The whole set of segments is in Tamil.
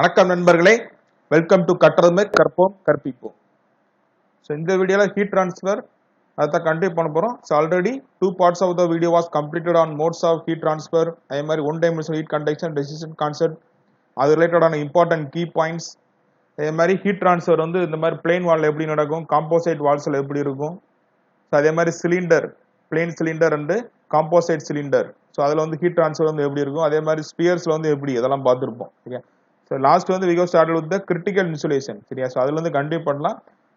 வணக்கம் நண்பர்களே, வெல்கம் டு கற்றதுமே கற்போம் கற்பிப்போம். ஸோ இந்த வீடியோவில் ஹீட் ட்ரான்ஸ்ஃபர் அதை கண்டினியூ பண்ண போகிறோம். So already 2 parts of the video was completed on modes of heat transfer, அதே மாதிரி one dimensional heat conduction, resistance concept, அது ரிலேட்டடான இம்பார்ட்டன்ட் கீ பாயிண்ட்ஸ். அதே மாதிரி ஹீட் ட்ரான்ஸ்ஃபர் வந்து இந்த மாதிரி பிளேன் வால்ல எப்படி நடக்கும், காம்போசைட் வால்ஸில் எப்படி இருக்கும். ஸோ அதே மாதிரி cylinder, plane cylinder and composite cylinder, so அதில் வந்து ஹீட் ட்ரான்ஸ்ஃபர் வந்து எப்படி இருக்கும். அதே மாதிரி ஸ்பியர்ஸில் வந்து எப்படி இதெல்லாம் பார்த்துருப்போம். சரியா. So last வந்து we got started with the critical insulation. சரியா. So அதுல இருந்து கண்டினியூ பண்ணலாம்.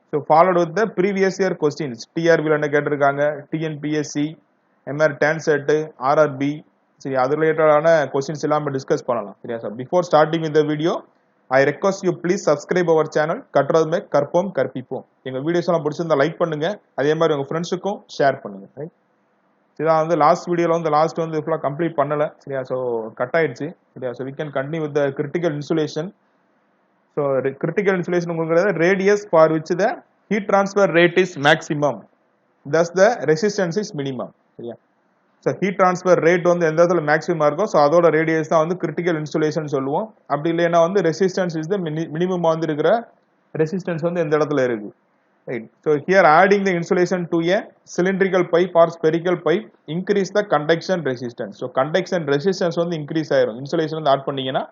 So followed with the previous year questions. TRB ல என்ன கேட்டிருக்காங்க, TNPSC, MR TANSET, RRB, சரி அது ரிலேட்டடான questions எல்லாம் டிஸ்கஸ் பண்ணலாம். சரியா. So before starting with the video, I request you please subscribe our channel கற்றதுமே கற்போம் கற்பிப்போம். எங்க வீடியோஸ் எல்லாம் பிடிச்சிருந்தா லைக் பண்ணுங்க, அதே மாதிரி உங்க ஃப்ரெண்ட்ஸுக்கும் ஷேர் பண்ணுங்க. ரைட். இதான் வந்து லாஸ்ட் வீடியோல வந்து லாஸ்ட் வந்து ஃபுல்லா கம்ப்ளீட் பண்ணல. சரியா. ஸோ கட் ஆயிடுச்சு. சரியா. So we can continue with the critical insulation. So critical insulation உங்களுக்கு radius for which the heat transfer rate is maximum, thus the resistance is minimum. சரியா. ஸோ ஹீட் ட்ரான்ஸ்ஃபர் ரேட் வந்து எந்த இடத்துல மேக்ஸிமம் இருக்கும், ஸோ அதோட ரேடியஸ் தான் வந்து கிரிட்டிக்கல் இன்சுலேஷன் சொல்லுவோம். அப்படி இல்லைன்னா வந்து ரெசிஸ்டன்ஸ் இஸ் த மினிமம் வந்து இருக்கிற ரெசிஸ்டன்ஸ் வந்து எந்த இடத்துல இருக்கு. Right. So here adding the insulation to a cylindrical pipe or spherical pipe increase the conduction resistance. So conduction resistance வந்து increase ஆயிரும். insulation வந்து ஆட் பண்ணீங்கன்னா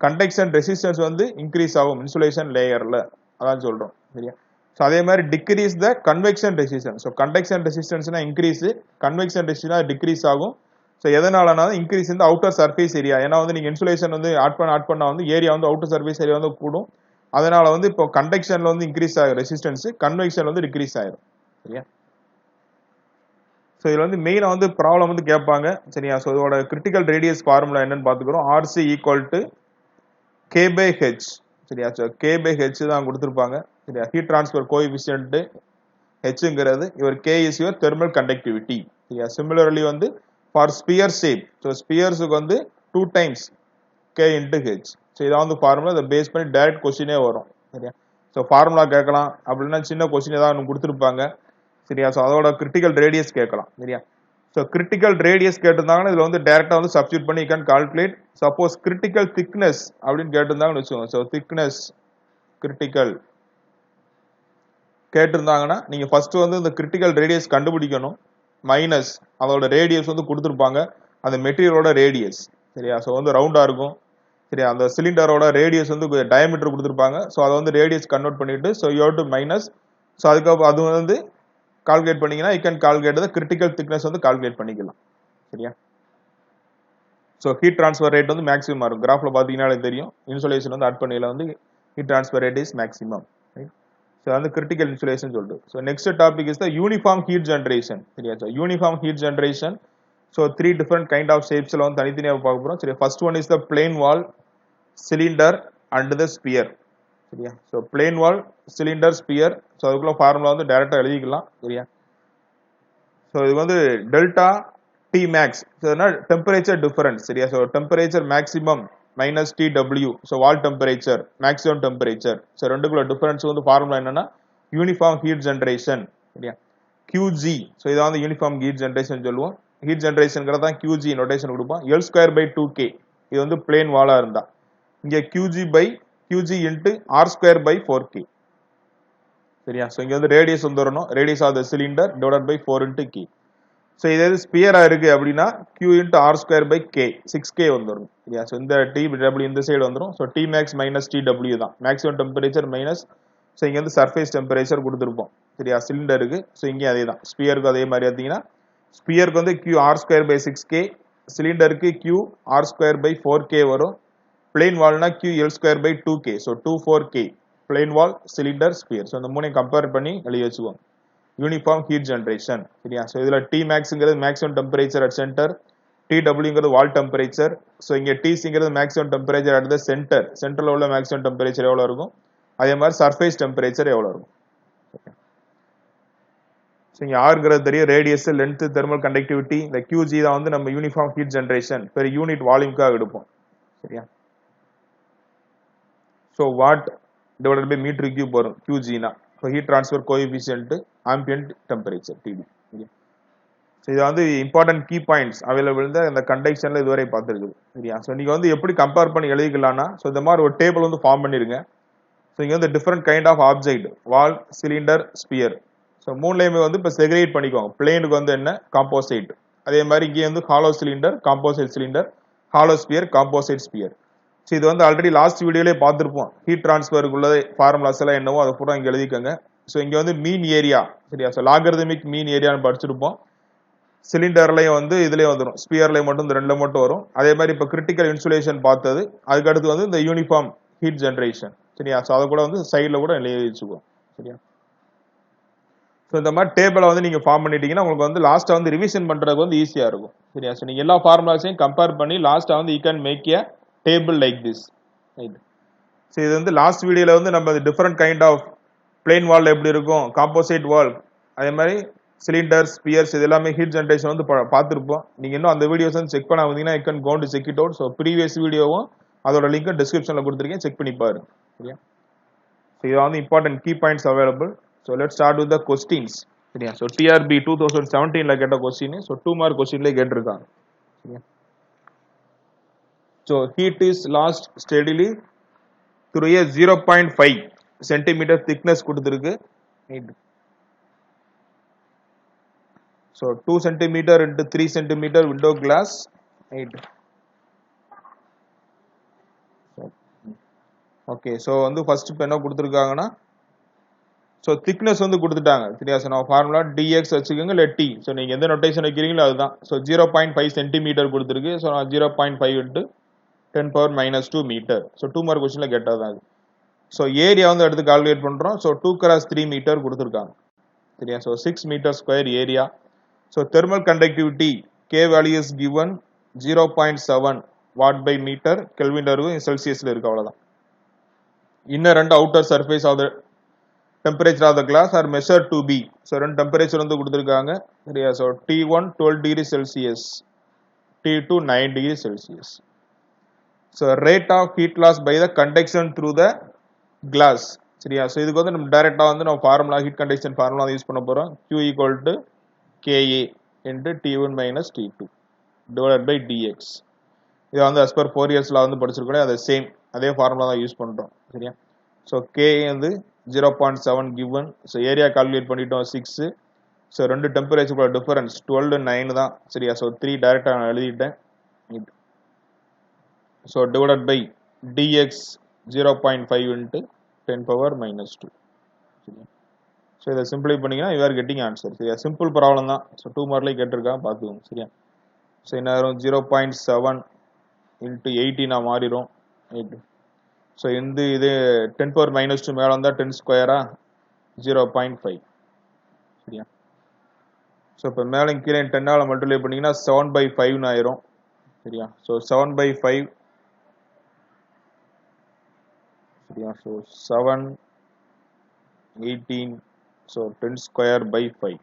conduction resistance வந்து increase ஆகும் insulation layerல, அதான் சொல்றோம். சரியா. So அதே மாதிரி decrease the convection resistance. So conduction resistance னா increase, convection resistance decrease ஆகும். So எதனாலனா increase in the outer surface area. ஏன்னா வந்து நீங்க insulation வந்து ஆட் பண்ணா வந்து ஏரியா வந்து outer surface area வந்து கூடும். அதனால வந்து இப்போ கண்டக்ஷன்ல வந்து இன்க்ரீஸ் ஆகும் ரெசிஸ்டன்ஸ், கன்வெக்ஷன்ல வந்து டிக்ரீஸ் ஆயிரும். சரியா. ஸோ இதுல வந்து மெயினா வந்து ப்ராப்ளம் வந்து கேட்பாங்க. சரியா. ஸோ இதோட கிரிட்டிக்கல் ரேடியஸ் ஃபார்முலா என்னன்னு பார்த்துக்கிறோம். R C equal to K by H. சரியா. ஸோ கே பை ஹெச் தான் கொடுத்துருப்பாங்க. சரியா. ஹீட் டிரான்ஸ்ஃபர் கோஎஃபிஷியன்ட் ஹெச்ங்கிறது இவர் K is your thermal conductivity. சரியா. சிமிலர்லி வந்து ஃபார் ஸ்பியர் ஷேப், ஸோ ஸ்பியர்ஸுக்கு வந்து 2 times K into H. So இதான் வந்து ஃபார்முலா. இதை பேஸ் பண்ணி டைரக்ட் கொஸ்டினே வரும். சரியா. ஸோ ஃபார்முலா கேட்கலாம், அப்படின்னா சின்ன கொஸ்டின் ஏதாவது கொடுத்துருப்பாங்க. சரியா. ஸோ அதோட கிரிட்டிக்கல் ரேடியஸ் கேட்கலாம். சரியா. ஸோ கிரிட்டிக்கல் ரேடியஸ் கேட்டிருந்தாங்கன்னா இதில் வந்து டேரக்டா வந்து சப்ஸ்டியூட் பண்ணி can calculate. Suppose critical thickness அப்படின்னு கேட்டிருந்தாங்கன்னு வச்சுக்கோங்க. ஸோ திக்னஸ் கிரிட்டிக்கல் கேட்டிருந்தாங்கன்னா நீங்க ஃபர்ஸ்ட் வந்து இந்த கிரிட்டிக்கல் ரேடியஸ் கண்டுபிடிக்கணும், மைனஸ் அதோட ரேடியஸ் வந்து கொடுத்துருப்பாங்க, அந்த மெட்டீரியலோட ரேடியஸ். சரியா. ஸோ வந்து ரவுண்டா இருக்கும். சரியா. அந்த சிலிண்டரோட ரேடியஸ் வந்து டயமீட்டர் கொடுத்துருப்பாங்க. ஸோ அதை வந்து ரேடியஸ் கன்வெர்ட் பண்ணிட்டு so you have to minus. So அதுக்கப்புறம் அது வந்து கால்குலேட் பண்ணீங்கன்னா you can calculate the critical thickness வந்து கால்குலேட் பண்ணிக்கலாம். சரியா. ஸோ ஹீட் ட்ரான்ஸ்ஃபர் ரேட் வந்து மேக்ஸிமம் இருக்கும். கிராஃப்ல பார்த்தீங்கன்னா தெரியும், இன்சுலேஷன் வந்து ஆட் பண்ணையில வந்து heat transfer rate is maximum. So வந்து கிரிட்டிக்கல் இன்சுலேஷன் சொல்லிட்டு. So next topic is the uniform heat generation. சரியா. So uniform heat generation. So 3 different kind of ஷேப்ஸ்ல வந்து தனித்தனியாக பார்க்க போறோம். சரி. First one is the plane wall, cylinder and the sphere. சரியா. So plane wall, cylinder, sphere. So அதுக்குள்ள ஃபார்முலா வந்து டைரக்டா எழுதிக்கலாம். சரியா. ஸோ இது வந்து delta T max, temperature difference. சரியா. So temperature maximum minus T W. So wall temperature maximum temperature. So ரெண்டுக்குள்ள டிஃபரன்ஸ் வந்து ஃபார்முலா என்னன்னா யூனிஃபார்ம் ஹீட் ஜென்ரேஷன். சரியா. QG. ஸோ இதான் வந்து யூனிஃபார்ம் ஹீட் ஜென்ரேஷன் சொல்லுவோம். ஹீட் ஜென்ரேஷன்ங்கிறத தான் QG நோட்டேஷன் கொடுப்போம். L square by 2K. இது வந்து பிளேன் வாலா இருந்தா இங்க QG into R square by 4K. சரியா. ஸோ இங்க வந்து ரேடியஸ் வந்து வரணும், radius of the cylinder divided by 4 into K. So இது எது ஸ்பியரா இருக்கு அப்படின்னா Q into R square by K 6K வந்துடும். சரியா. ஸோ இந்த T W இந்த சைடு வந்துடும். So T max minus TW தான் மேக்ஸிமம் டெம்பரேச்சர் மைனஸ். ஸோ இங்க வந்து சர்ஃபேஸ் டெம்பரேச்சர் கொடுத்துருப்போம். சரியா. சிலிண்டருக்கு. ஸோ இங்கே அதே தான், ஸ்பியருக்கு அதே மாதிரி பார்த்தீங்கன்னா ஸ்பியருக்கு வந்து Q R square by 6K, சிலிண்டருக்கு Q R square by 4K வரும். பிளேன் வால்னா Q L square by 2K. So 2-4K plane wall, cylinder, sphere. So இந்த மூணையும் கம்பேர் பண்ணி எழுதி வச்சுக்கோங்க. Uniform heat generation. சரியா. ஸோ இதுல T மேக்ஸ்ங்கிறது மேக்ஸிமம் டெம்பரேச்சர் அட் சென்டர், TWங்கிறது வால் டெம்பரேச்சர். ஸோ இங்க TCங்கிறது maximum temperature at the center, சென்டர்ல உள்ள மேக்ஸிமம் டெம்பரேச்சர் எவ்வளவு இருக்கும், அதே மாதிரி சர்ஃபேஸ் டெம்பரேச்சர் எவ்வளவு இருக்கும். ஸோ இங்க ஆர்ங்கிறது தெரியும், ரேடியஸ், லென்த், தெர்மல் கண்டக்டிவிட்டி. இந்த QG தான் வந்து நம்ம uniform heat generation per unit வால்யூம்காக எடுப்போம். சரியா. So watt divided by metre cube வரும் QG னா. So heat transfer coefficient ambient temperature TD. So இது வந்து இம்பார்ட்டன்ட் கீ பாயிண்ட்ஸ் அவைலபிள் இந்த கண்டக்ஷன்ல இதுவரை பார்த்துருக்குது சரியா. ஸோ நீங்க வந்து எப்படி கம்பேர் பண்ணி எழுதிக்கலாம்னா ஸோ இந்த மாதிரி ஒரு டேபிள் வந்து ஃபார்ம் பண்ணிருங்க. ஸோ இங்க வந்து different kind of object wall, cylinder, sphere. So மூணுலையுமே வந்து இப்போ செக்ரேட் பண்ணிக்கோங்க. பிளேனுக்கு வந்து என்ன காம்போசைட், அதே மாதிரி இங்கே வந்து hollow cylinder, composite cylinder, hollow sphere, composite sphere. So இது வந்து ஆல்ரெடி லாஸ்ட் வீடியோலேயே பார்த்துருப்போம். ஹீட் டிரான்ஸ்ஃபருக்குள்ள ஃபார்முலாஸ் எல்லாம் என்னவோ அதை பூரா இங்கே எழுதிக்கோங்க. ஸோ இங்கே வந்து மீன் ஏரியா சரியா. ஸோ லாகரிதமிக் மீன் ஏரியான்னு படிச்சிருப்போம். சிலிண்டர்லையும் வந்து இதுலேயே வந்துடும், ஸ்பியர்லையும் மட்டும் இந்த ரெண்டுல மட்டும் வரும். அதே மாதிரி இப்போ கிரிட்டிக்கல் இன்சுலேஷன் பார்த்தது. அதுக்கடுத்து வந்து இந்த யூனிஃபார்ம் ஹீட் ஜென்ரேஷன் சரியா. ஸோ அதை கூட வந்து சைடில் கூட எழுதி வச்சுக்குவோம் சரியா. ஸோ இந்த மாதிரி டேபிளை வந்து நீங்கள் ஃபார்ம் பண்ணிட்டீங்கன்னா உங்களுக்கு வந்து லாஸ்ட்டாக வந்து ரிவிஷன் பண்ணுறதுக்கு வந்து ஈஸியாக இருக்கும் சரியா. ஸோ நீங்கள் எல்லா ஃபார்முலாஸையும் கம்பேர் பண்ணி லாஸ்ட்டாக வந்து you can make a table like this right. So இது வந்து லாஸ்ட் வீடியோவில் வந்து நம்ம different kind of plane wall எப்படி இருக்கும், காம்போசைட் வால், அதே மாதிரி சிலிண்டர்ஸ், ஸ்பியர்ஸ், இது எல்லாமே ஹீட் ஜென்ரேஷன் வந்து பார்த்துருப்போம். நீங்கள் இன்னும் அந்த வீடியோஸ் வந்து செக் பண்ண வந்தீங்கன்னா you can go to check it out. So previous வீடியோவும் அதோட லிங்க் டிஸ்கிரிப்ஷனில் கொடுத்துருக்கேன், செக் பண்ணி பாருங்க சரியா. ஸோ இது வந்து important key points available. So let start with the questions சரியா. ஸோ டிஆர்பி 2017 கேட்ட கொஸ்டின். ஸோ 2 மார்க் கொஸ்டின்லேயே கேட்டிருக்காங்க சரியா. So heat is lost steadily through a 0.5 centimeter thickness கொடுத்திருக்கு. So 2 centimeter into 3 centimeter window glass. Okay, so வந்து first இப்போ என்ன கொடுத்திருக்காங்கன்னா ஸோ திக்னஸ் வந்து கொடுத்துட்டாங்க சரியா. ஸோ நான் ஃபார்முலா dx வச்சுக்கோங்க இல்லை t. ஸோ நீங்கள் எந்த நோட்டேஷன் வைக்கிறீங்களோ அதுதான். ஸோ 0.5 சென்டிமீட்டர் கொடுத்துருக்கு. ஸோ நான் 0.5 into 10⁻⁻2 மீட்டர். ஸோ 2 மார்க் கொஸ்டினில் கேட்டதான். ஸோ ஏரியா வந்து எடுத்து கால்குலேட் பண்ணுறோம். ஸோ 2x3 மீட்டர் கொடுத்துருக்காங்க சரியா. So 6 metre square area. So thermal conductivity K value is given 0.7 watt by metre. கெல்வின்ல இருக்கும், செல்சியஸில் இருக்கு, அவ்வளோதான். Inner and outer surface of the temperature of the glass are measure to be. So ரெண்டு டெம்பரேச்சர் வந்து கொடுத்துருக்காங்க சரியா. So T1 12 degree Celsius, T2 9 degree Celsius. So rate of heat loss by the conduction through the glass சரியா. ஸோ இதுக்கு வந்து நம்ம டைரக்டா வந்து நம்ம formula heat conduction formula use பண்ண போறோம். Q equal to KA into T1 minus T2 divided by dx. இது வந்து as per 4 years வந்து படிச்சிருக்கோம். அது சேம் அதே ஃபார்முலா தான் யூஸ் பண்றோம் சரியா. ஸோ K வந்து 0.7 given. ஸோ ஏரியா கால்குலேட் பண்ணிட்டோம் 6. ஸோ ரெண்டு டெம்பரேச்சர் டிஃபரன்ஸ் 12 9 தான் சரியா. ஸோ 3 டைரக்டா நான் எழுதிட்டேன். So divided by dx 0.5 into 10⁻⁻2. So இதை சிம்பிளை பண்ணிங்கன்னா யூ ஆர் கெட்டிங் ஆன்சர் சரியா. சிம்பிள் ப்ராப்ளம் தான். ஸோ 2 மார்க்லேயே கேட்டிருக்காங்க, பார்த்துக்கோங்க சரியா. ஸோ என்ன வரும் 0.7 into 18 மாறிடும். ஸோ இந்த இது 10⁻⁻2 மேலே வந்தால் 10 ஸ்கொயரா 0.5 சரியா. ஸோ இப்போ மேலே கீழே 10ஆல் மல்டிப்ளை பண்ணிங்கன்னா 7/5 ஆயிரும் சரியா. ஸோ 7/5 சரியா. So 7 18 so 10 square by 5.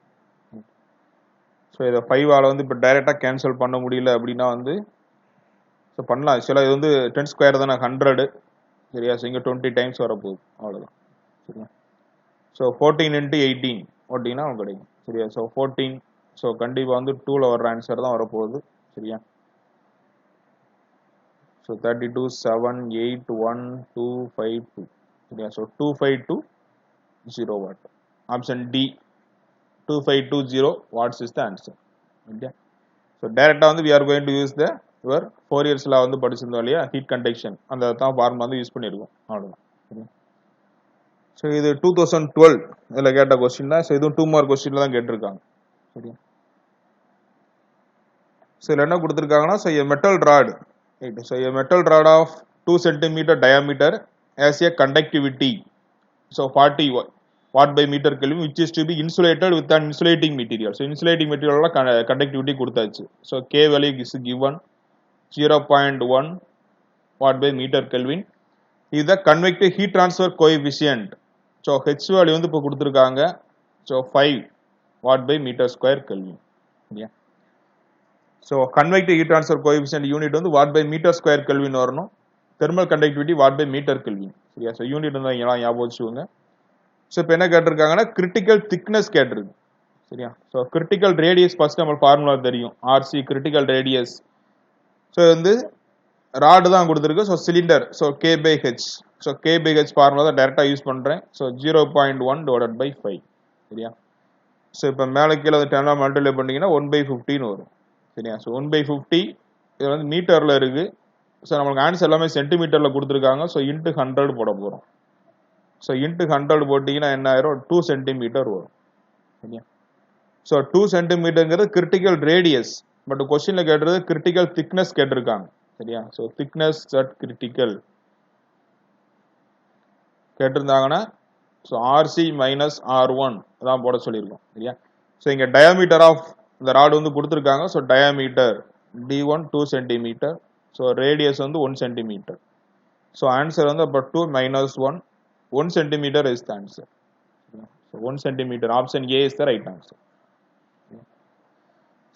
So இதை 5ஆல் வந்து இப்போ டைரெக்டாக கேன்சல் பண்ண முடியல அப்படின்னா வந்து ஸோ பண்ணலாம். ஆக்சுவலாக இது வந்து 10 ஸ்கொயர் தானே 100 சரியா. ஸோ இங்கே 20 டைம்ஸ் வரப்போகுது, அவ்வளோதான் சரியா. ஸோ 14 into 18 ஓட்டிங்கன்னா அவங்க கிடைக்கும் சரியா. ஸோ 14. ஸோ கண்டிப்பாக வந்து 2ல் வர்ற ஆன்சர் தான் வரப்போகுது சரியா. ஸோ 32 7 8 1 2 5 2 சரியா. So 2520 watt. Option D 2520 watts is the answer. Okay. So டைரக்டா வந்து we are going to use the your 4 years வந்து படிச்சிருந்தோம் இல்லையா ஹீட் கண்டக்ஷன், அந்த தான் ஃபார்முலா வந்து யூஸ் பண்ணியிருக்கோம், அவ்வளோதான். ஸோ இது 2012 இதில் கேட்ட கொஸ்டின் தான். ஸோ இதுவும் 2 மார்க் கொஸ்டின்ல தான் கேட்டிருக்காங்க சரியா. ஸோ இதில் என்ன கொடுத்துருக்காங்கன்னா so a metal rod right. So a metal rod of 2 centimeter diameter has a conductivity so 40 watt by meter Kelvin which is to be insulated with an insulating material. So insulating material conductivity கொடுத்தாச்சு. So K value is given 0.1 watt by meter Kelvin is the convective heat transfer coefficient. So H value வந்து இப்போ கொடுத்துருக்காங்க. So 5 watt by meter square Kelvin. Yeah. So convective heat transfer coefficient unit வந்து watt by meter square Kelvin வரணும். Thermal conductivity watt by meter Kelvin சரியா. ஸோ யூனிட் வந்து எல்லாம் ஞாபகம் வச்சுக்கோங்க. ஸோ இப்போ என்ன கேட்டிருக்காங்கன்னா கிரிட்டிக்கல் திக்னஸ் கேட்டிருக்கு சரியா. ஸோ கிரிட்டிக்கல் ரேடியஸ் ஃபர்ஸ்ட் நம்ம ஃபார்முலா தெரியும், ஆர்சி கிரிட்டிக்கல் ரேடியஸ். ஸோ வந்து ராடு தான் கொடுத்துருக்கு. So cylinder, so K by H. So K by H formula தான் டேரெக்டாக யூஸ் பண்ணுறேன். ஸோ 0.1 டிவைடட் பை 5 சரியா. ஸோ இப்போ மேலே கீழே அந்த 10 மல்டிப்ளை பண்ணிங்கன்னா 1/50 வரும் சரியா. ஸோ 1/50 இது வந்து மீட்டரில் இருக்குது. ஸோ நம்மளுக்கு ஆன்சர் எல்லாமே சென்டிமீட்டரில் கொடுத்துருக்காங்க. ஸோ இன்ட்டு 100 போட போகிறோம். ஸோ இன்ட்டு 100 போட்டிங்கன்னா என்ன ஆயிரும், 2 சென்டிமீட்டர் வரும் சரியா. ஸோ 2 சென்டிமீட்டருங்கிறது கிரிட்டிக்கல் ரேடியஸ். பட் கொஸ்டின்ல கேட்டது கிரிட்டிக்கல் திக்னஸ் கேட்டிருக்காங்க சரியா. ஸோ திக்னஸ் அட் கிரிட்டிக்கல் கேட்டிருந்தாங்கன்னா ஸோ ஆர்சி மைனஸ் R1 தான் போட சொல்லியிருக்கோம் சரியா. ஸோ இங்கே டயாமீட்டர் ஆஃப் இந்த ராடு வந்து கொடுத்துருக்காங்க. So diameter D1 2 centimetre. So radius வந்து 1 சென்டிமீட்டர். ஸோ ஆன்சர் வந்து அப்போ 2 minus 1 centimetre is the answer. So 1 centimetre option A is the right answer.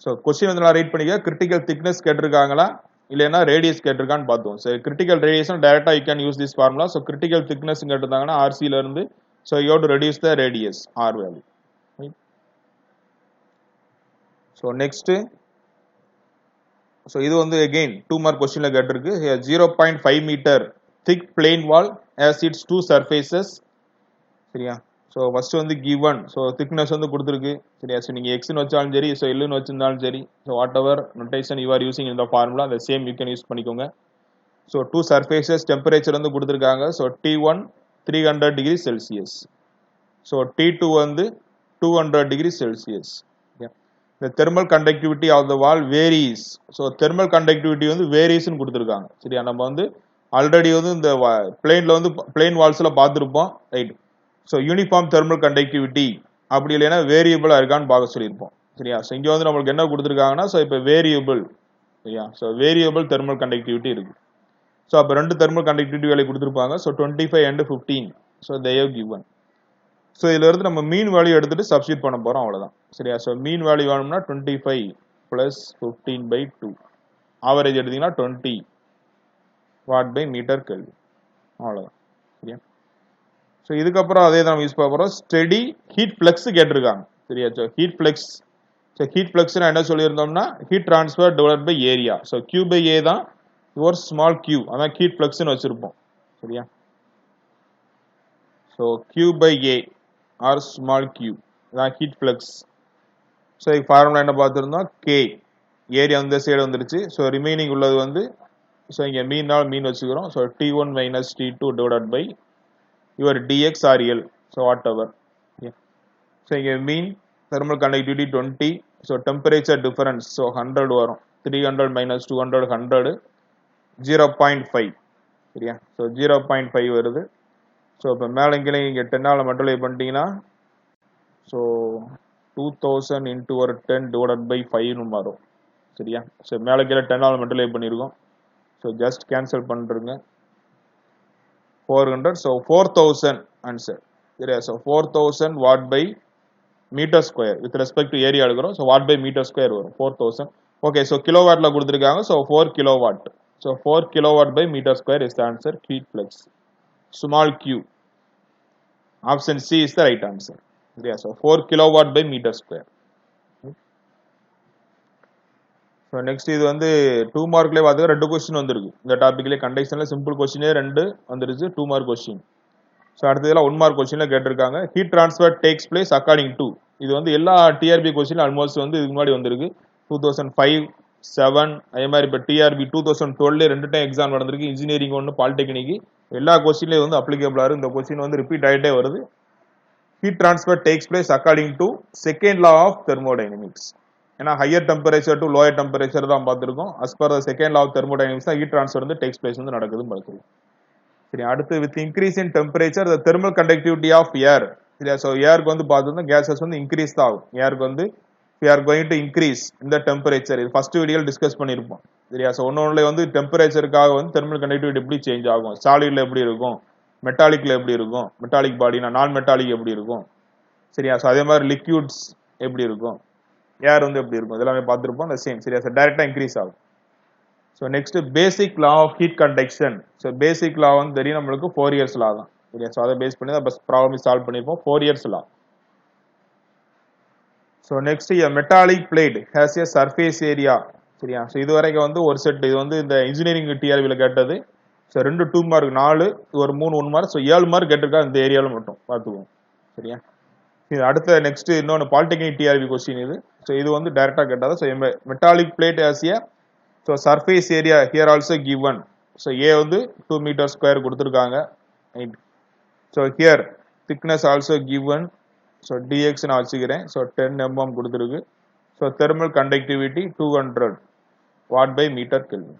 So question வந்து நான் ரீட் பண்ணிக்க, கிரிட்டிக்கல் திக்னஸ் கேட்டிருக்காங்களா இல்லைன்னா ரேடியஸ் கேட்டிருக்கான்னு பார்த்தோம். ஸோ கிரிட்டிக்கல் ரேடியஸ் டைரக்டா you can use this formula. So critical thickness கேட்டிருந்தாங்கன்னா ஆர்சில இருந்து so you have to reduce the radius R value. So next, so இது வந்து அகெயின் 2 மார்க் கொஸ்டின்ல கேட்டிருக்கு. 0.5 metre thick plane wall as its two surfaces சரியா. ஸோ ஃபர்ஸ்ட் வந்து given, ஸோ திக்னஸ் வந்து கொடுத்துருக்கு சரியா. ஸோ நீங்கள் எக்ஸ்னு வச்சாலும் சரி, ஸோ எல்லுன்னு வச்சிருந்தாலும் சரி, so what ever notation you are using இந்த ஃபார்முலா அந்த சேம் யூ கேன் யூஸ் பண்ணிக்கோங்க. ஸோ 2 சர்ஃபேசஸ் டெம்பரேச்சர் வந்து கொடுத்துருக்காங்க. So T1 300 degree Celsius. So T2 வந்து 200 degree Celsius. The thermal conductivity of the wall varies. So thermal conductivity வந்து வேரியேஷன் கொடுத்துருக்காங்க சரியா. நம்ம வந்து ஆல்ரெடி வந்து இந்த பிளேன்ல வந்து பிளேன் வால்ஸ்ல பார்த்துருப்போம் right. So uniform thermal conductivity அப்படி இல்லைன்னா வேரியபிளா இருக்கான்னு பார்க்க சொல்லியிருப்போம் சரியா. ஸோ இங்கே வந்து நம்மளுக்கு என்ன கொடுத்துருக்காங்கன்னா, ஸோ இப்போ வேரியபிள் சரியா. ஸோ வேரியபிள் தெர்மல் கண்டக்டிவிட்டி இருக்கு. ஸோ அப்போ 2 தெர்மல் கண்டக்டிவிட்டி வேல்யூ கொடுத்துருப்பாங்க. So 25 and 15. So they have given. So இதுல இருந்து நம்ம மீன் வேல்யூ எடுத்துட்டு சப்ஸ்டிட் பண்ண போறோம் அவ்வளவுதான் சரியா. ஸோ மீன் வேல்யூ வேணும்னா 25 plus 15/2 ஆவரேஜ் எடுத்தீங்கன்னா 20 வாட் பை மீட்டர் கெல்வின் அவ்வளவுதான் சரியா. ஸோ இதுக்கப்புறம் அதே தான் யூஸ் பண்ண போறோம். ஸ்டெடி ஹீட் ஃப்ளக்ஸ் கேட்டிருக்காங்க சரியா. So heat flux, so heat ஃப்ளக்ஸ்னா என்ன சொல்லியிருந்தோம்னா heat transfer divided by area. So Q by A தான் யுவர் ஸ்மால் கியூ, அதான் ஹீட் ஃப்ளக்ஸ்னு வச்சிருப்போம் சரியா. So Q by A or small Q அதான் ஹீட் ஃப்ளக்ஸ். ஸோ இதுக்கு ஃபார்முலா என்ன பார்த்துருந்தோம், கே ஏரியா இந்த சைடு வந்துருச்சு. ஸோ ரிமைனிங் உள்ளது வந்து ஸோ இங்கே மீனால் மீன் வச்சுக்கிறோம். So T1 minus T2 divided by your dx or L, so whatever. So இங்கே மீன் thermal conductivity 20. So temperature difference so 100 வரும். 300 minus 200 100 0.5 சரியா. ஸோ 0.5 வருது. ஸோ இப்போ மேலே கீழே இங்கே 10ஆல் மல்டிப்ளை பண்ணிட்டீங்கன்னா ஸோ 2000 into ஒரு 10 divided by 5 வரும் சரியா. ஸோ மேலே கீழே 10ஆல் மல்டிப்ளை பண்ணியிருக்கோம். ஸோ ஜஸ்ட் கேன்சல் பண்ணிருங்க 400. ஸோ 4000 ஆன்சர் சரியா. So 4000 watt by metre square with respect to area எடுக்கிறோம். So watt by metre square வரும் 4000. ஓகே, ஸோ கிலோவாட்ல கொடுத்துருக்காங்க. So 4 kilowatt. So 4 kilowatt by metre square is the answer. Heat flux small Q option C is the right answer சரியா. So 4 kilowatt by metre square. So next இது வந்து 2 மார்க்லேயே பார்த்து 2 கொஸ்டின் வந்துருக்கு இந்த டாபிக்லேயே. கண்டக்ஷன்ல சிம்பிள் கொஸ்டினே 2 வந்துருச்சு, 2 மார்க் கொஸ்டின். ஸோ அடுத்ததுல 1 மார்க் கொஸ்டின்ல கேட்டிருக்காங்க. Heat transfer takes place according to, இது வந்து எல்லா டிஆர்பி கொஸ்டின் ஆல்மோஸ்ட் வந்து இதுக்கு முன்னாடி வந்திருக்கு. 2005, 7 அதே மாதிரி இப்போ டிஆர்பி 2012 2 டைம் எக்ஸாம் நடந்திருக்கு. இன்ஜினியரிங் ஒன்று, பாலிடெக்னிக் எல்லா கொஸ்டின்லேயும் வந்து அப்ளிகபிளா இருக்கு. இந்த கொஸ்டின் வந்து ரிப்பீட் ஆகிட்டே வருது. Heat transfer takes place according to second law of thermodynamics. ஏன்னா higher temperature to lower temperature தான் பார்த்துருக்கோம். As per the second law of thermodynamics தான் ஹீட் டிரான்ஸ்ஃபர் வந்து டேக்ஸ் பிளேஸ் வந்து நடக்குதுன்னு பார்த்துருக்கோம் சரி. அடுத்து with increase in temperature the thermal conductivity of air சரியா. ஸோ ஏருக்கு வந்து பார்த்தோம்னா கேசஸ் வந்து இன்க்ரீஸ் தான் ஆகும். ஏருக்கு வந்து we are going to increase இந்த டெம்பரேச்சர். இது ஃபர்ஸ்ட் வீடியோல டிஸ்கஸ் பண்ணியிருப்போம் சரியா. ஸோ ஒன்னொன்னுல வந்து டெம்பரேச்சருக்காக வந்து தெர்மல் கண்டக்டிவிட்டி எப்படி சேஞ்ச் ஆகும், சாலிட்ல எப்படி இருக்கும், மெட்டாலிக்ல எப்படி இருக்கும், மெட்டாலிக் பாடினா நான் மெட்டாலிக் எப்படி இருக்கும் சரியா. ஸோ அதே மாதிரி லிக்யூட்ஸ் எப்படி இருக்கும், ஏர் வந்து எப்படி இருக்கும், இதெல்லாமே பார்த்துருப்போம். அந்த சேம் சரியா. ஸோ டைரக்டா இன்க்ரீஸ் ஆகும். So next basic law of heat conduction. So basic law வந்து தெரியும் நம்மளுக்கு 4 இயர்ஸ் லா தான் சரியா. ஸோ அதை பேஸ் பண்ணி தான் ப்ராப்ளம் சால்வ் பண்ணியிருப்போம். 4 years law. So next a metallic plate has a surface area. சரியா? So இது வரைக்கும் வந்து ஒரு செட் இது வந்து இந்த இன்ஜினியரிங் டிஆர்பில கேட்டது. So 2 2 மார்க் 4 ஒரு 3 1 மார்க். So 7 மார்க் கேட்டிருக்கா இந்த ஏரியால மட்டும் பாத்துக்கோங்க. சரியா? இது அடுத்த நெக்ஸ்ட் இன்னொரு பாலிடெக்னிக் டிஆர்பி क्वेश्चन இது. So இது வந்து டைரக்டா கேட்டதா. So metallic plate has a so surface area here also given. So A வந்து 2 meter square கொடுத்திருக்காங்க. Right. So here thickness also given. So dx நான் வச்சுக்கிறேன். So 10 mm கொடுத்திருக்கு. So thermal conductivity 200 watt by meter kelvin.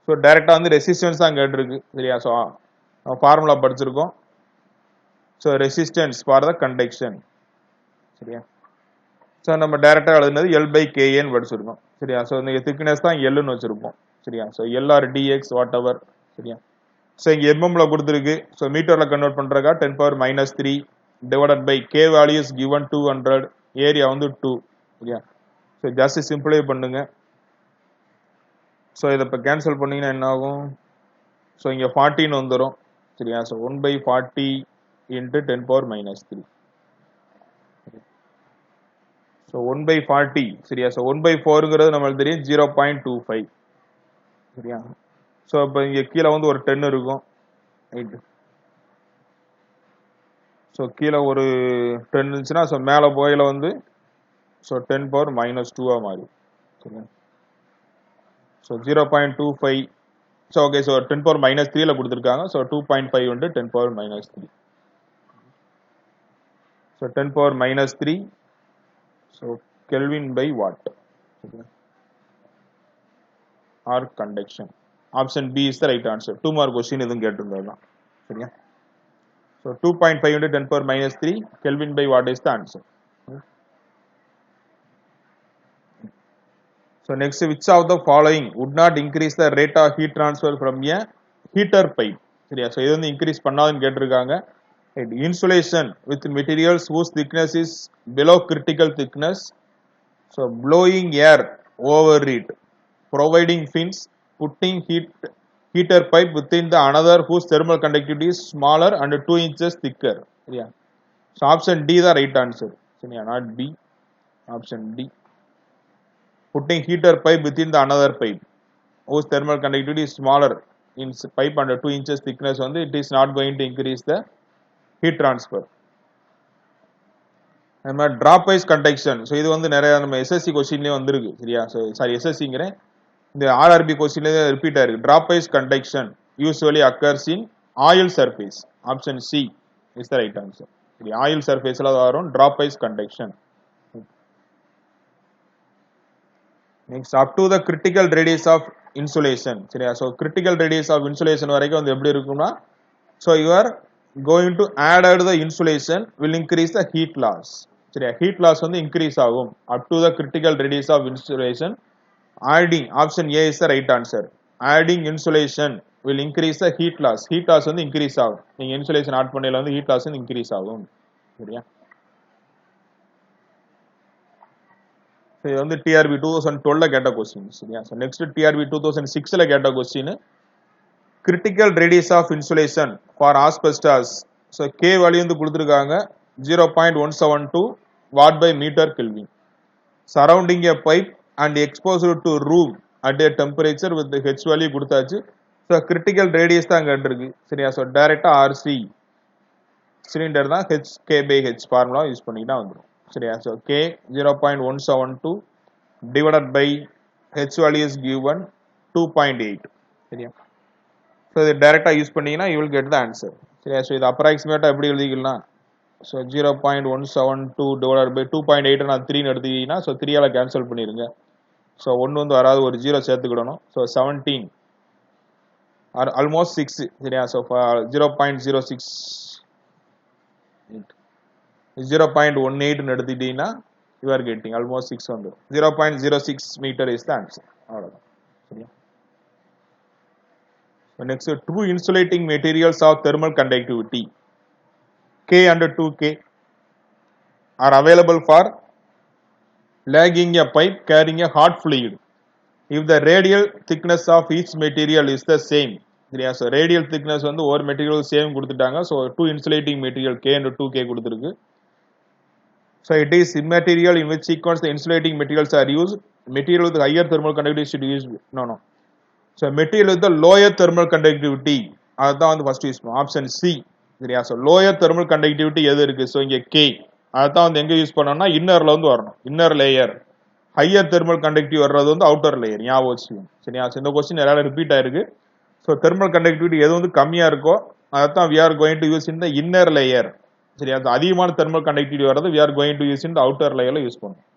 So டைரக்டா வந்து ரெசிஸ்டன்ஸ் தான் கேட்டிருக்கு. சரியா? So ஃபார்முலா படிச்சிருக்கோம். So resistance for the conduction. சரியா? So நம்ம டைரக்டா எழுதுனது L by Kn படிச்சிருக்கோம். சரியா? So இந்த thickness தான் L ன்னு வச்சிருப்போம். சரியா? So L or dx whatever. சரியா? So இங்க mm ல கொடுத்திருக்கு. So மீட்டர்ல கன்வர்ட் பண்றதா 10 power minus 3 divided by K value is given 200, area வந்து 2. சரியா? So just simplify பண்ணுங்க. So இத இப்ப கேன்சல் பண்ணீங்கன்னா என்ன ஆகும்? So இங்க 14 வந்துரும். சரியா? So 1 by 40 into 10 power minus 3. So 1 by 40. சரியா? So 1 by 4ங்கிறது நமக்கு தெரியும் 0.25. சரியா? So இப்ப இங்க கீழ வந்து ஒரு 10 இருக்கும். ரைட். So கீழ ஒரு 10 இருந்துச்சுனா so மேல போயில வந்து so 10 power minus 2 ஆ மாறும். சரியா? So 0.25. So okay, so 10 power minus 3 ல கொடுத்திருக்காங்க. So 2.5 into 10 power minus 3. So 10 power minus 3. So Kelvin by watt. Okay. Or conduction. Option B is the right answer. 2 mark question இதுவும் கேட்டிருந்ததுதான். சரியா? So 2.5 into 10 power minus 3 Kelvin by watt is the answer. So next, which of the following would not increase the rate of heat transfer from a heater pipe? சரியா? So இது வந்து increase பண்ணாதுன்னு கேட்டிருக்காங்க. Insulation with materials whose thickness is below critical thickness. So blowing air over it, providing fins, putting heater pipe within the another whose thermal conductivity is smaller and 2 inches thicker. சரியா? So option D the right answer. சரியா? Not B. Option D. Putting heater pipe within the another pipe whose thermal conductivity is smaller in pipe under 2 inches thickness வந்து it is not going to increase the heat transfer. நம்ம drop wise conduction. So இது வந்து நிறைய நம்ம SSC क्वेश्चनலயே வந்திருக்கு. சரியா? So சாரி SSCங்கறேன். இந்த RRB क्वेश्चनலயே ரிப்பீட் ஆயிருக்கு. Drop wise conduction usually occurs in oil surface. Option C is the right answer. சரி, oil surfaceல வரும் drop wise conduction. Next, up to the critical radius of insulation. சரியா? So critical radius of insulation வரைக்கும் வந்து எப்படி இருக்கும்னா so you are going to add the insulation will increase the heat loss. சரியா? heat loss வந்து increase ஆகும் up to the critical radius of insulation. Adding option A is the right answer. Adding insulation will increase the heat loss. Heat loss வந்து increase ஆகும். நீங்க insulation add பண்ணையில வந்து heat loss வந்து increase ஆகும். சரியா? இது வந்து TRB 2012 ல கேட்ட क्वेश्चन. சரியா? So next TRB 2006 ல கேட்ட question. Critical radius of insulation for asbestos. So K value வந்து கொடுத்திருக்காங்க 0.172 watt by meter Kelvin. Surrounding a pipe and exposed to room at a temperature with the H value கொடுத்தாச்சு. So critical radius தான் கேட்டிருக்கு. சரியா? So டைரக்டா RC சிலிண்டர் தான் HK by H formula use பண்ணிட்டா வந்துரும். சரியா? So K 0.172 divided by H value is given 2.8. சரியா? So இது டைரக்டா யூஸ் பண்ணீங்கன்னா you will get the answer. சரியா? So இது அப்ராக்ஸிமேட்டா எப்படி எழுதிக்கலாம்? So 0.172 divided by 2.8 நான் 3 ன்னு எடுத்தீங்கன்னா so 3 ஆல கேன்சல் பண்ணிருங்க. So 1 வந்து வராது, ஒரு 0 சேர்த்துக்கிடணும். So 17 or almost 6. சரியா? So 0.06 0.18 ன்னு எடுத்துட்டீங்கன்னா you are getting almost 6 வந்துரும். 0.06 meter is the answer. அவ்வளவுதான். சரியா? So next, true insulating materials of thermal conductivity K and 2K are available for lagging a pipe carrying a hot fluid if the radial thickness of each material is the same. சரியா? So radial thickness வந்து ஒரு மெட்டீரியல் சேம் கொடுத்துட்டாங்க. So two insulating material K and 2K கொடுத்திருக்கு. So it is immaterial in which sequence the insulating materials are used. Material with higher thermal conductivity should use no. So material with the lower thermal conductivity அதுதான் வந்து ஃபர்ஸ்ட் யூஸ் பண்ணுவோம். ஆப்ஷன் சி சரியா. ஸோ லோயர் தெர்மல் கண்டக்டிவிட்டி எது இருக்கு? ஸோ இங்கே கே அதுதான் வந்து எங்க யூஸ் பண்ணோம்னா இன்னர்ல வந்து வரணும். Inner layer. Higher thermal conductive வர்றது வந்து அவுட்டர் லேயர். ஞாபகம் வச்சுக்கோங்க சரியா. இந்த கொஸ்டின் நிறைய ரிப்பீட் ஆயிருக்கு. ஸோ தெர்மல் கண்டக்டிவிட்டி எது வந்து கம்மியா இருக்கோ அதான் we are going to use in the inner layer சரியா. அதிகமான தெர்மல் கண்டக்டிவிட்டி வர்றது we are going to use in the outer layer use பண்ணுவோம்.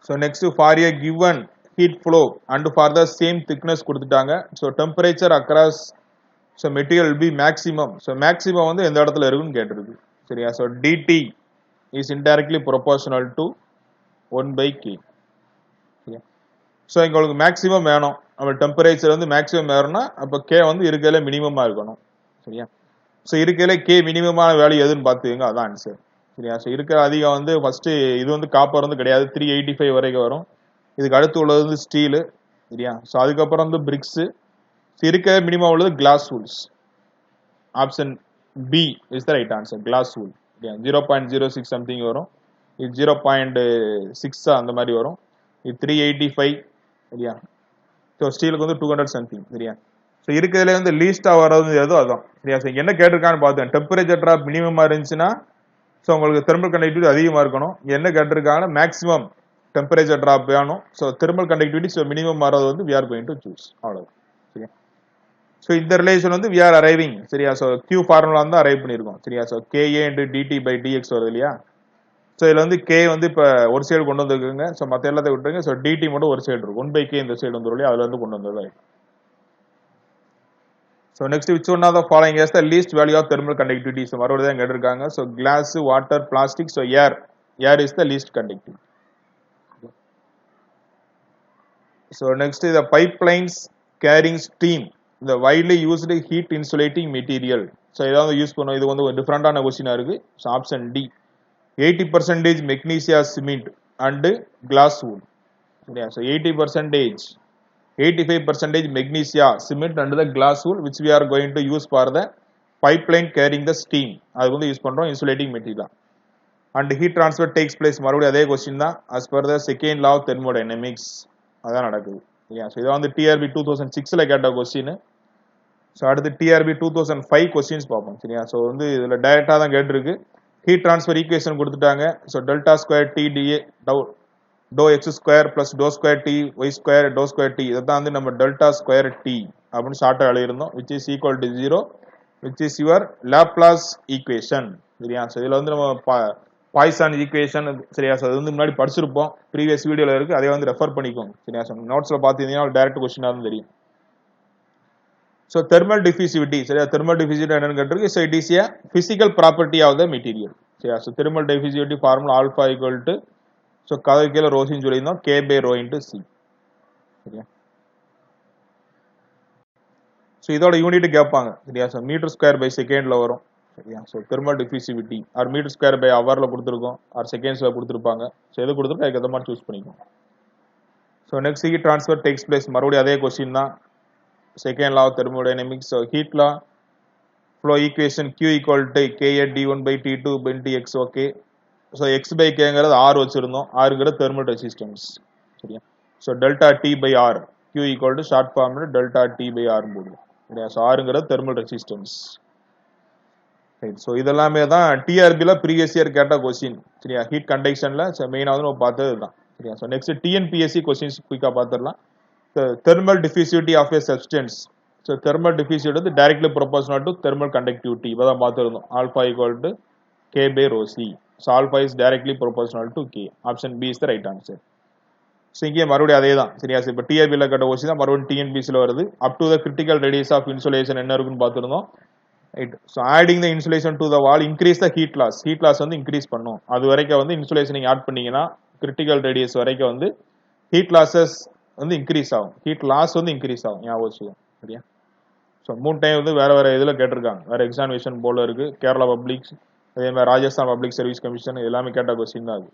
So next for a given heat flow and for the same thickness கொடுத்துட்டாங்க. So temperature across so material will be maximum. So maximum வந்து எந்த இடத்துல இருக்குன்னு கேட்டிருக்கு சரியா. So dt is indirectly proportional to 1/k சரியா. ஸோ இங்கே உங்களுக்கு மேக்ஸிமம் வேணும். நம்ம டெம்பரேச்சர் வந்து மேக்ஸிமம் வேணும்னா அப்போ கே வந்து இருக்கையில மினிமமாக இருக்கணும் சரியா. ஸோ இருக்கையில கே மினிமமான வேல்யூ எதுன்னு பார்த்துக்கோங்க, அதான் ஆன்சர் சரியா. ஸோ இருக்கிற அதிகம் வந்து ஃபர்ஸ்ட் இது வந்து காப்பர் வந்து கிடையாது, 385 வரைக்கும் வரும். இதுக்கு அடுத்து உள்ளது வந்து ஸ்டீலு சரியா. ஸோ அதுக்கப்புறம் வந்து பிரிக்ஸு. இருக்க மினிமம் உள்ளது glass wools. Option B is the right answer. Glass wool 0.06 something வரும். இது 0.6 அந்த மாதிரி வரும். இது 385 சரியா. ஸோ ஸ்டீலுக்கு வந்து 200 சம்திங் சரியா. ஸோ இருக்கிறதுல வந்து லீஸ்டா வர்றது எதோ அதான் சரியா. ஸோ என்ன கேட்டிருக்கான்னு பார்த்தேன், டெம்பரேச்சர் ட்ராப் மினிமமா இருந்துச்சுன்னா ஸோ உங்களுக்கு தெர்மல் கண்டக்டிவிட்டி அதிகமாக இருக்கணும். என்ன கேட்டிருக்காங்கன்னா மேக்ஸிமம் டெம்பரேச்சர் ட்ராப் வேணும். So thermal conductivity so minimum வர்றது வந்து we are going to choose அவ்வளோ சரியா. ஸோ இந்த ரிலேஷன் வந்து we are arriving சரியா. ஸோ Q ஃபார்முலா வந்து அரைவ் பண்ணியிருக்கோம் சரியா. ஸோ KA × dt/dx வருது இல்லையா. ஸோ இதில் வந்து கே வந்து இப்போ ஒரு சைடு கொண்டு வந்துருக்குங்க. ஸோ மற்ற எல்லாத்தையும் விட்டுருங்க. ஸோ டிடி மட்டும் ஒரு சைடு இருக்கும். 1/k இந்த சைடு வந்துடும் இல்லையா, அதுல இருந்து கொண்டு வந்தது. So next which one of the following is the least value of thermal conductivity. So மறுபடியும் தான் கேட்டிருக்காங்க. So glass, water, plastic. So air is the least conductive. So next the pipe lines carrying steam இந்த widely used heat insulating material. So இதாவது யூஸ் பண்ணுவோம். இது வந்து ஒரு டிஃப்ரெண்டான கொஸ்டினா இருக்கு. So option D 80% magnesia cement and glass wool. Yeah, so 80%, 85% magnesia cement and the glass wool which we are going to use for the pipeline carrying the steam. அது வந்து யூஸ் பண்றோம் insulating material. And heat transfer takes place மறுபடியும் அதே கொஸ்டின் தான் as per the second law of thermodynamics. அதான் நடக்குது. Yeah, so இது வந்து TRB 2006ல கேட்ட கொஸ்டின். ஸோ அடுத்து TRB 2005 கொஸ்டின்ஸ் பார்ப்போம் சரியா. ஸோ வந்து இதுல டைரக்டா தான் கேட்டிருக்கு. ஹீட் ட்ரான்ஸ்ஃபர் ஈக்குவேஷன் கொடுத்துட்டாங்க. So delta square T DA dow x square plus dow square T y square dow square T இதான் வந்து நம்ம டெல்டா ஸ்கொயர் டி அப்படின்னு ஷார்ட்டாக எழுதியிருந்தோம். Which is equal to 0 which is your Laplace equation சரியா. ஸோ இதில் வந்து நம்ம பாய்சான் ஈக்குவேஷன் சரியா. ஸோ அது வந்து முன்னாடி படிச்சிருப்போம், ப்ரீவியஸ் வீடியோவில் இருக்கு, அதை வந்து ரெஃபர் பண்ணிக்கோங்க சரியா. ஸோ நோட்ஸில் பார்த்தீங்கன்னா டேரக்ட் கொஸ்டினாக தான் தெரியும். So thermal diffusivity சரியா. thermal diffusivity என்னன்னு கேட்டிருக்கு. So it is a physical property of the material சரியா. So thermal diffusivity formula alpha equal to so கதவு கீழே ரோசின்னு சொல்லியிருந்தோம் K/ρ into C சரியா. ஸோ இதோட யூனிட் கேட்பாங்க சரியா. ஸோ மீட்டர் ஸ்கொயர் பை செகண்ட்ல வரும் சரியா. So thermal diffusivity or metre square by ஹவர்ல கொடுத்துருக்கோம் ஆர் செகண்ட்ஸ்ல கொடுத்துருப்பாங்க. ஸோ எது கொடுத்துருக்கோம் அதுக்கு ஏற்ற மாதிரி சூஸ் பண்ணிக்கோங்க. So next heat transfer takes place மறுபடியும் அதே கொஸ்டின் தான். Second law of thermodynamics. So heat law flow equation Q equal to K at d1/T2 into x. Okay. So x/k ங்கிறது r வச்சிருந்தோம். r ங்கிறது thermal resistance சரியா. So delta T by r Q equal to short form delta T by r போடுவோம் சரியா. So r ங்கிறது thermal resistance ரைட். ஸோ இதெல்லாமே தான் டிஆர்பியில் ப்ரீவியஸ் இயர் கேட்ட கொஸ்டின் சரியா. ஹீட் கண்டக்ஷன்ல மெயினாக வந்து நம்ம பார்த்தது தான் சரியா. ஸோ நெக்ஸ்ட் டிஎன்பிஎஸ்சி கொஸ்டின்ஸ் குயிக்காக பார்த்துடலாம். Thermal diffusivity of a substance. So thermal diffusivity is directly proportional to thermal conductivity. இதான் பார்த்துருந்தோம். Alpha equal to K/ρc. So alpha is directly proportional to K. Option B is the right answer. So இங்கே மறுபடியும் அதே தான் சரியா. இப்போ டிஆர்பியில் கட்ட கொஸ்டின் தான் மறுபடியும் டிஎன்பிசியில் வருது. Up to the critical radius of insulation என்ன இருக்குன்னு பார்த்துருந்தோம் right. So adding the insulation to the wall increase the heat loss. Heat loss வந்து இன்க்ரீஸ் பண்ணும். அது வரைக்கும் வந்து இன்சுலேஷன் நீங்கள் ஆட் பண்ணீங்கன்னா கிரிட்டிக்கல் ரேடியஸ் வரைக்கும் வந்து ஹீட் லாசஸ் வந்து இன்க்ரீஸ் ஆகும், ஹீட் லாஸ் வந்து இன்க்ரீஸ் ஆகும். ஞாபகம் வச்சுக்கோங்க சரியா. ஸோ 3 டைம் வந்து வேற வேற இதில் கேட்டிருக்காங்க. வேற எக்ஸாமினேஷன் போர்டில் இருக்கு. கேரளா பப்ளிக், அதே மாதிரி ராஜஸ்தான் பப்ளிக் சர்வீஸ் கமிஷன் எல்லாமே கேட்ட கொஸ்டின் தான் அது.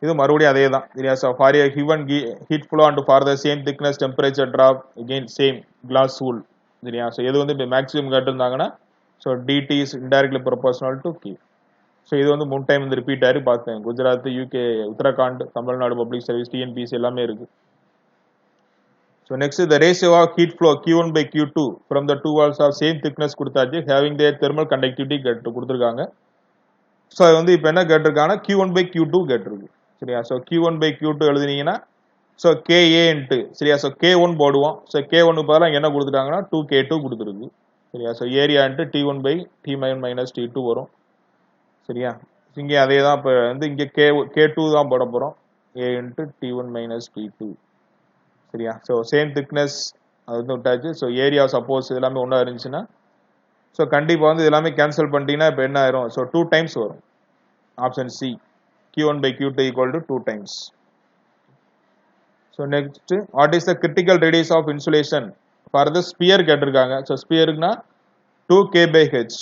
இது மறுபடியும் அதே தான் சரியா. So for a given heat flow and for the same thickness temperature drop again same glass wool சரியா. ஸோ எது வந்து இப்போ மேக்ஸிமம் கேட்டிருந்தாங்கன்னா so DT is indirectly proportional to K. So இது வந்து 3 டைம் வந்து ரிப்பீட் ஆகி பார்த்தேன். Gujarat, UK, Uttarakhand, Tamil Nadu public service, TNPSC எல்லாமே இருக்கு. So next the ratio of heat flow Q1 by Q2 from the two walls of same thickness கொடுத்தாச்சு, having their thermal conductivity கொடுத்துருக்காங்க. ஸோ அது வந்து இப்போ என்ன கேட்டிருக்காங்கன்னா Q1 by Q2 கேட்டிருக்கு. சரியா? ஸோ Q1 by Q2 எழுதுனீங்கன்னா ஸோ KA இன்ட்டு சரியா? ஸோ K1 போடுவோம். ஸோ K1 பதிலாக என்ன கொடுத்துட்டாங்கன்னா 2K2 கொடுத்துருக்கு. சரியா? So area into T1 by T1 minus T2 வரும். சரியா? இங்கே அதே தான் இப்போ வந்து இங்கே K2 தான் போட போகிறோம். A into T1 minus T2. சரியா? ஸோ சேம் திக்னஸ் அது வந்து விட்டாச்சு. ஸோ ஏரியா சப்போஸ் இது எல்லாமே ஒன்றா இருந்துச்சுன்னா ஸோ கண்டிப்பாக வந்து இது எல்லாமே கேன்சல் பண்ணிட்டீங்கன்னா இப்போ என்ன ஆயிரும்? ஸோ 2 டைம்ஸ் வரும். Option C Q1 by Q2 equal to 2 times. So next what is the critical radius of insulation for the sphere கேட்டிருக்காங்க. ஸோ ஸ்பியருக்குனா 2K/H.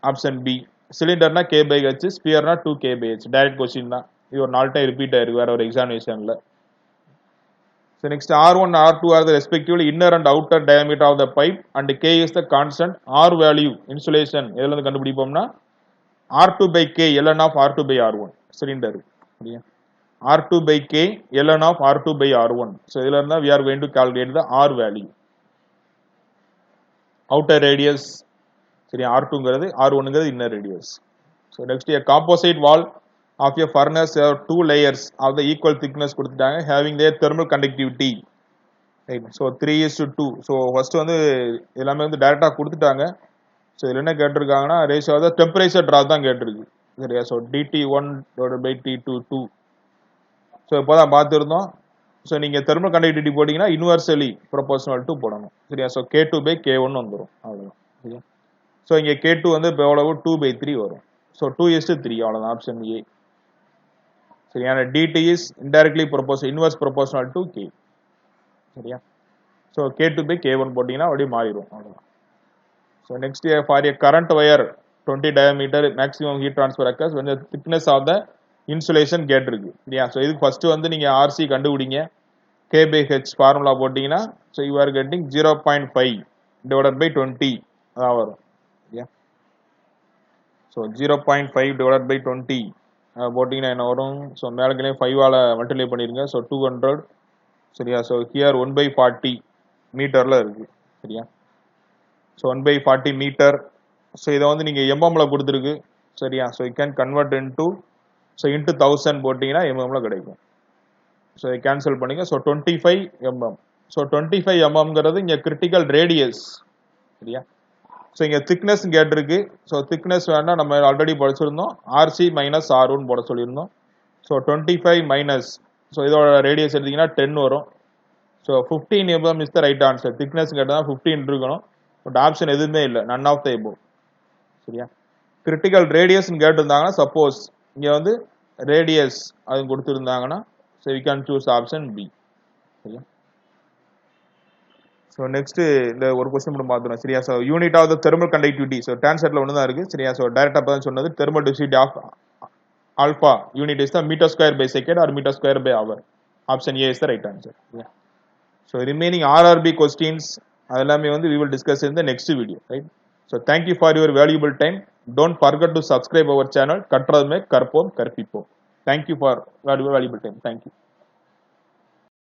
Option B. சிலிண்டர்னா K/H, ஸ்பியர்னா 2K/H. டைரக்ட் கொஸ்டின் தான். இது ஒரு 4 டைம் ரிப்பீட் ஆயிருக்கு வேற ஒரு எக்ஸாமினேஷன்ல. So next R1 and R2 are the respectively inner and outer diameter of the pipe and K is the constant. R value insulation எதுல இருந்து கண்டுபிடிப்போம்னா R2 by K ln of R2 by R1 cylinder. R2 by K ln of R2 by R1. So இதுல இருந்தா we are going to calculate the R value. Outer radius சரியா? R2ங்கிறது, R1ங்கிறது inner radius. So next a composite wall of a furnace have 2 layers of the equal thickness கொடுத்துட்டாங்க, having their thermal conductivity. Right. So 3:2. So first வந்து எல்லாமே வந்து டைரக்டா கொடுத்துட்டாங்க. ஸோ இதில் என்ன கேட்டிருக்காங்கன்னா ratio of the temperature drop தான் கேட்டிருக்கு. சரியா? So DT1 by T2. So இப்போ தான் பார்த்துருந்தோம். ஸோ நீங்கள் தெர்மல் கண்டக்டிவிட்டி போட்டிங்கன்னா இன்வெர்சலி ப்ரொபோஷனல் டு போடணும். சரியா? ஸோ K2 by K1 வந்துடும். அவ்வளோதான். சரியா? ஸோ இங்கே K2 வந்து இப்போ எவ்வளவு 2/3 வரும். ஸோ 2:3 அவ்வளோதான். Option A. சரியா? DT is indirectly proportional, inverse proportional to K. சரியா? So K2 by K1 போட்டீங்கன்னா அப்படியே மாறிடும். அவ்வளவுதான். So next for a current wire 20 diameter maximum heat transfer occurs when the thickness of the insulation கேட்டிருக்கு. சரியா? So இதுக்கு ஃபர்ஸ்ட் வந்து நீங்க RC கண்டுபிடிங்க. K/H ஃபார்முலா போட்டீங்கன்னா so you are getting 0.5 divided by 20 அதான் வரும். சரியா? So 0.5 divided by 20 போட்டிங்கன்னா என்ன வரும்? ஸோ மேலே 5ஆல் மல்டிப்ளை பண்ணிருங்க. ஸோ 200. சரியா? ஸோ ஹியர் 1/40 மீட்டரில் இருக்கு. சரியா? So 1/40 metre. ஸோ இதை வந்து நீங்கள் எம்எம்ல கொடுத்துருக்கு. சரியா? So you can convert into so into 1000 போட்டிங்கன்னா எம்எம்ல கிடைக்கும். ஸோ இதை கேன்சல் பண்ணிங்க. So 25 mm. ஸோ 25 mmங்கிறது இங்கே கிரிட்டிக்கல் ரேடியஸ். சரியா? ஸோ இங்கே திக்னஸ் கேட்டிருக்கு. ஸோ திக்னஸ் வேணா நம்ம ஆல்ரெடி படிச்சிருந்தோம். RC மைனஸ் R1 போட சொல்லியிருந்தோம். ஸோ 25 மைனஸ் ஸோ இதோட ரேடியஸ் எடுத்தீங்கன்னா 10 வரும். So 15 mm is the right answer. Thickness கேட்டால் 15 இருக்கணும். பட் ஆப்ஷன் எதுவுமே இல்லை. None of the above. சரியா? கிரிட்டிக்கல் ரேடியஸ் கேட்டிருந்தாங்கன்னா சப்போஸ் இங்கே வந்து ரேடியஸ் அது கொடுத்துருந்தாங்கன்னா so we can choose option B. சரியா? ஸோ நெக்ஸ்ட் இந்த ஒரு கொஸ்டின் மட்டும் பார்த்துருவோம். சரியா? So unit of the thermal conductivity. So டான்செட்ல ஒன்று தான் இருக்கு. சரியா? ஸோ டைரக்டா தான் சொன்னது thermal density of alpha unit is the metre square by second or metre square by hour. Option A is the right answer. So remaining RRB questions அது எல்லாமே வந்து we will discuss in the next video. Right? So thank you for your valuable time. Don't forget to subscribe our channel. கற்றதுமே கற்போம் கற்பிப்போம். Thank you for valuable time. Thank you.